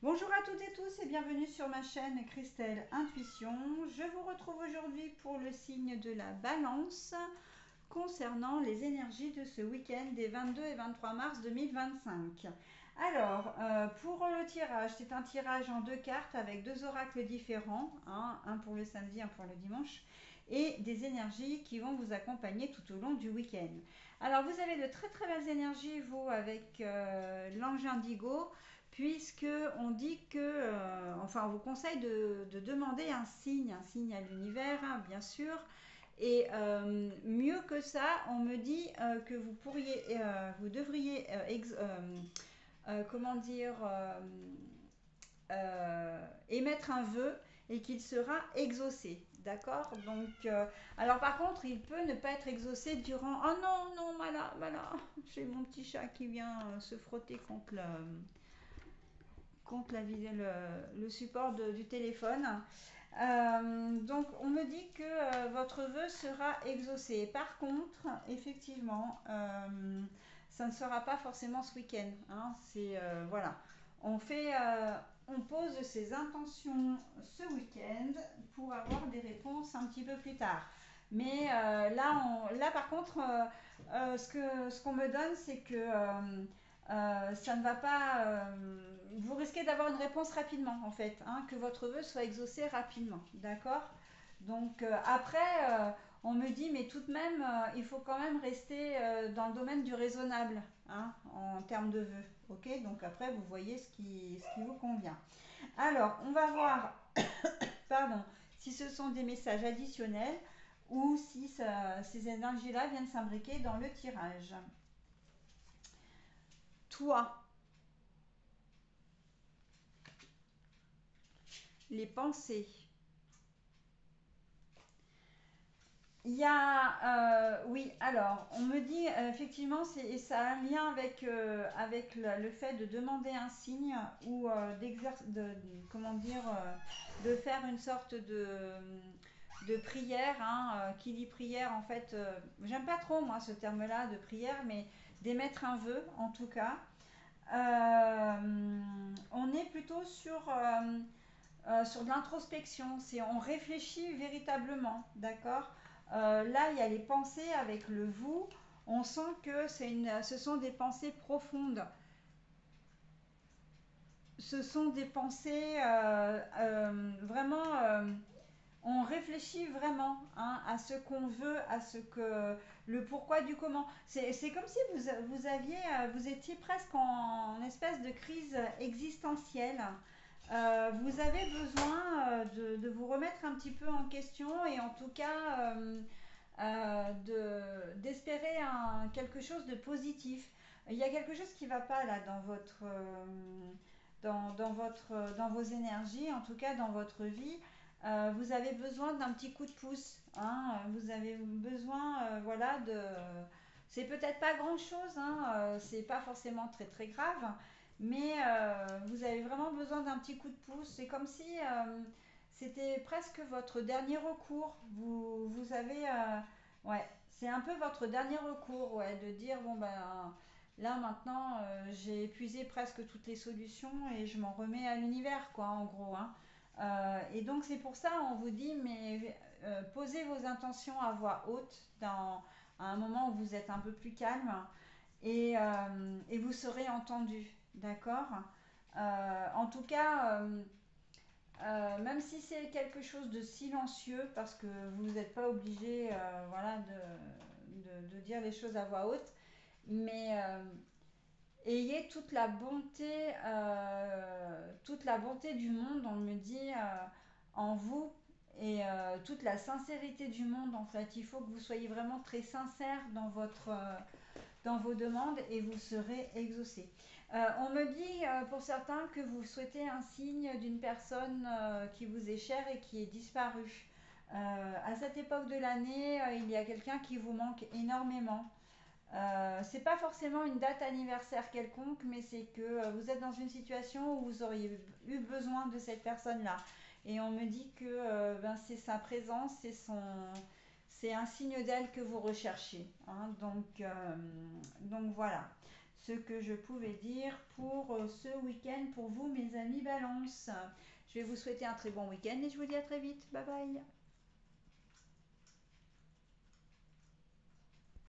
Bonjour à toutes et tous et bienvenue sur ma chaîne Christelle Intuition. Je vous retrouve aujourd'hui pour le signe de la Balance concernant les énergies de ce week-end des 22 et 23 mars 2025. Alors, pour le tirage, c'est un tirage en deux cartes avec deux oracles différents, hein, un pour le samedi, un pour le dimanche, et des énergies qui vont vous accompagner tout au long du week-end. Alors, vous avez de très très belles énergies, vous, avec l'ange indigo, puisque on dit que, enfin, on vous conseille de demander un signe à l'univers, hein, bien sûr, et mieux que ça, on me dit que vous pourriez, vous devriez, comment dire, émettre un vœu et qu'il sera exaucé. D'accord. Donc, alors par contre, il peut ne pas être exaucé durant. Oh non, non, voilà, voilà. J'ai mon petit chat qui vient se frotter contre le support du téléphone. Donc on me dit que votre vœu sera exaucé. Par contre, effectivement, ça ne sera pas forcément ce week-end, hein. C'est voilà, on fait, on pose ses intentions ce week-end pour avoir des réponses un petit peu plus tard. Mais là par contre, ce qu'on me donne, c'est que ça ne va pas. Vous risquez d'avoir une réponse rapidement, en fait, hein, que votre vœu soit exaucé rapidement, d'accord. Donc après, on me dit, mais tout de même, il faut quand même rester dans le domaine du raisonnable, hein, en termes de vœux, ok. Donc après, vous voyez ce qui vous convient. Alors, on va voir, pardon, si ce sont des messages additionnels ou si ces énergies-là viennent s'imbriquer dans le tirage. Toi, les pensées. Il y a, oui, alors, on me dit effectivement, et ça a un lien avec le fait de demander un signe ou comment dire, de faire une sorte de prière, hein, qui dit prière, en fait, j'aime pas trop moi ce terme-là de prière, mais d'émettre un vœu en tout cas. On est plutôt sur de l'introspection, c'est on réfléchit véritablement, d'accord. Là, il y a les pensées avec le vous, on sent que ce sont des pensées profondes, ce sont des pensées vraiment, on réfléchit vraiment, hein, à ce qu'on veut, à ce que le pourquoi du comment. C'est comme si vous étiez presque en espèce de crise existentielle. Vous avez besoin de vous remettre un petit peu en question et en tout cas d'espérer quelque chose de positif. Il y a quelque chose qui ne va pas là dans vos énergies, en tout cas dans votre vie. Vous avez besoin d'un petit coup de pouce, hein. Vous avez besoin, voilà, de. C'est peut-être pas grand-chose, hein, c'est pas forcément très très grave, mais vous avez vraiment besoin d'un petit coup de pouce. C'est comme si c'était presque votre dernier recours. Vous avez, ouais, c'est un peu votre dernier recours, ouais, de dire bon ben là maintenant j'ai épuisé presque toutes les solutions et je m'en remets à l'univers, quoi, en gros, hein. Et donc c'est pour ça on vous dit mais posez vos intentions à voix haute à un moment où vous êtes un peu plus calme et vous serez entendu, d'accord. En tout cas, même si c'est quelque chose de silencieux, parce que vous n'êtes pas obligé voilà, de dire les choses à voix haute, mais ayez toute la bonté du monde, on me dit, en vous, et toute la sincérité du monde, en fait. Il faut que vous soyez vraiment très sincère dans vos demandes et vous serez exaucé. On me dit pour certains que vous souhaitez un signe d'une personne qui vous est chère et qui est disparue. À cette époque de l'année, il y a quelqu'un qui vous manque énormément. C'est pas forcément une date anniversaire quelconque, mais c'est que vous êtes dans une situation où vous auriez eu besoin de cette personne-là. Et on me dit que ben, c'est sa présence, c'est un signe d'elle que vous recherchez, hein. Donc voilà. ce que je pouvais dire pour ce week-end pour vous, mes amis Balance. Je vais vous souhaiter un très bon week-end et je vous dis à très vite. Bye bye.